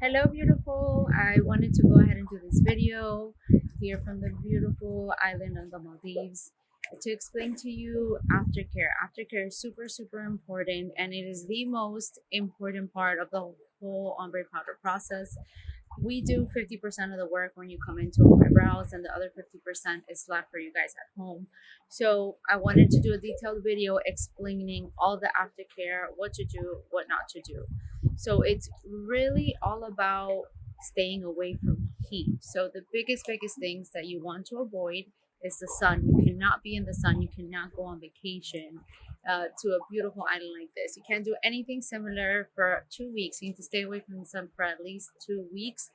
Hello, beautiful. I wanted to go ahead and do this video here from the beautiful island of the Maldives to explain to you aftercare. Aftercare is super, super important, and it is the most important part of the whole ombre powder process. We do 50% of the work when you come into Ombre Brows, and the other 50% is left for you guys at home. So I wanted to do a detailed video explaining all the aftercare, what to do, what not to do. So it's really all about staying away from heat. So the biggest things that you want to avoid is the sun. You cannot be in the sun. You cannot go on vacation to a beautiful island like this. You can't do anything similar for 2 weeks. You need to stay away from the sun for at least 2 weeks.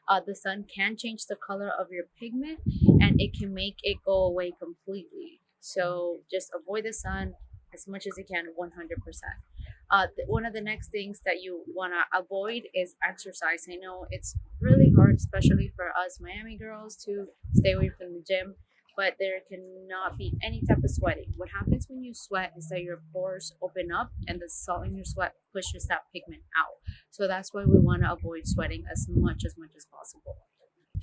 The sun can change the color of your pigment and it can make it go away completely. So just avoid the sun as much as you can, 100%. One of the next things that you want to avoid is exercise. I know it's really hard, especially for us Miami girls, to stay away from the gym, but there cannot be any type of sweating. What happens when you sweat is that your pores open up and the salt in your sweat pushes that pigment out. So that's why we want to avoid sweating as much as possible.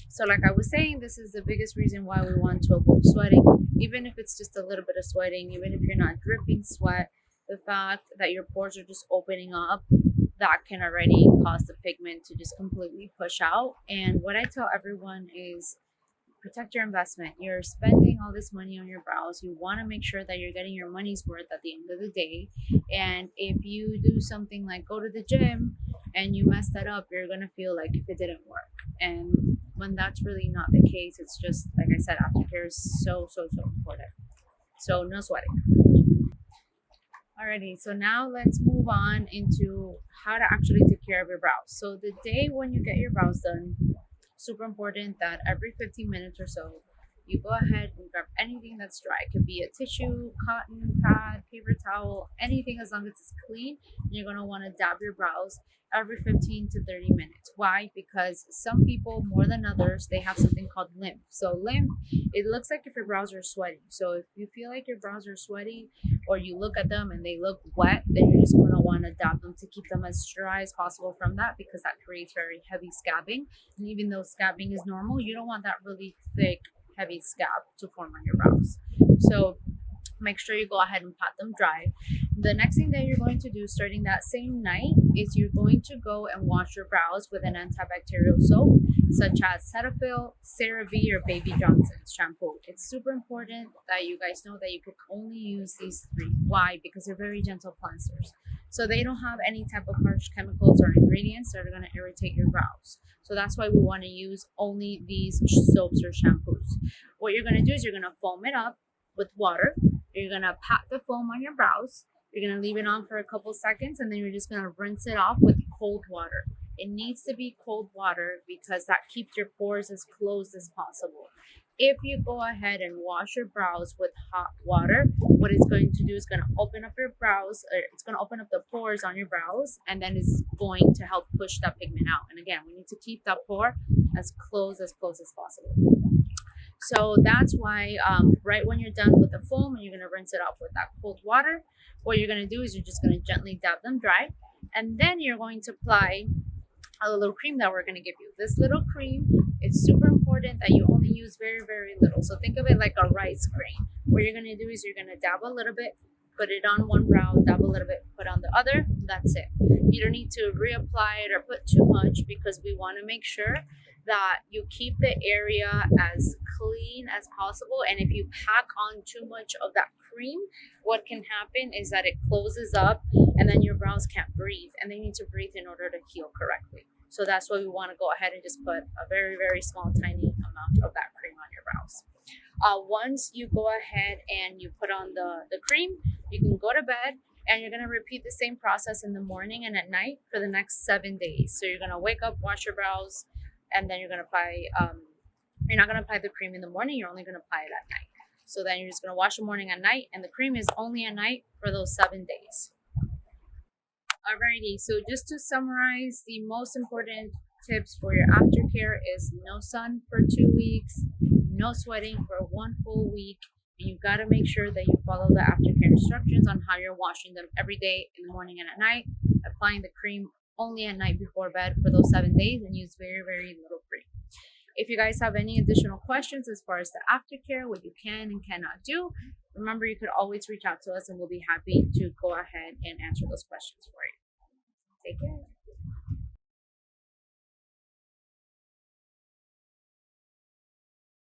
So like I was saying, this is the biggest reason why we want to avoid sweating, even if it's just a little bit of sweating, even if you're not dripping sweat. The fact that your pores are just opening up, that can already cause the pigment to just completely push out. And what I tell everyone is protect your investment. You're spending all this money on your brows. You want to make sure that you're getting your money's worth at the end of the day. And if you do something like go to the gym and you mess that up, you're going to feel like if it didn't work. And when that's really not the case, it's just like I said, aftercare is so important. So no sweating. Alrighty, so now let's move on into how to actually take care of your brows. So the day when you get your brows done, super important that every 15 minutes or so, you go ahead and grab anything that's dry. It could be a tissue, cotton pad, paper towel, anything as long as it's clean. And you're gonna want to dab your brows every 15 to 30 minutes. Why? Because some people more than others, they have something called lymph. So lymph, it looks like if your brows are sweaty. So if you feel like your brows are sweaty or you look at them and they look wet, then you're just going to want to dab them to keep them as dry as possible from that, because that creates very heavy scabbing. And even though scabbing is normal, you don't want that really thick, heavy scab to form on your brows. So make sure you go ahead and pat them dry. The next thing that you're going to do starting that same night is you're going to go and wash your brows with an antibacterial soap such as Cetaphil, CeraVe, or Baby Johnson's shampoo. It's super important that you guys know that you can only use these three. Why? Because they're very gentle cleansers. So they don't have any type of harsh chemicals or ingredients that are going to irritate your brows. So that's why we want to use only these soaps or shampoos. What you're going to do is you're going to foam it up with water. You're going to pat the foam on your brows. You're going to leave it on for a couple seconds, and then you're just going to rinse it off with cold water. It needs to be cold water because that keeps your pores as closed as possible. If you go ahead and wash your brows with hot water, what it's going to do is going to open up your brows, or it's going to open up the pores on your brows, and then it's going to help push that pigment out. And again, we need to keep that pore as close as possible. So that's why right when you're done with the foam and you're going to rinse it off with that cold water, what you're going to do is you're just going to gently dab them dry. And then you're going to apply a little cream that we're going to give you. This little cream, it's super important that you only use very little. So think of it like a rice grain. What you're going to do is you're going to dab a little bit, put it on one brow, dab a little bit, put on the other. That's it. You don't need to reapply it or put too much, because we want to make sure that you keep the area as clean as possible. And if you pack on too much of that cream, what can happen is that it closes up and then your brows can't breathe, and they need to breathe in order to heal correctly. So that's why we want to go ahead and just put a very small, tiny amount of that cream on your brows. Once you go ahead and you put on the cream, you can go to bed, and you're going to repeat the same process in the morning and at night for the next 7 days. So you're going to wake up, wash your brows, and then you're going to apply, you're not going to apply the cream in the morning, you're only going to apply it at night. So then you're just going to wash the morning and night, and the cream is only at night for those 7 days. Alrighty, so just to summarize, the most important tips for your aftercare is no sun for 2 weeks, no sweating for 1 full week, and you've got to make sure that you follow the aftercare instructions on how you're washing them every day in the morning and at night, applying the cream only at night before bed for those 7 days and use very, very little cream. If you guys have any additional questions as far as the aftercare, what you can and cannot do, remember you could always reach out to us and we'll be happy to go ahead and answer those questions for you. Take care.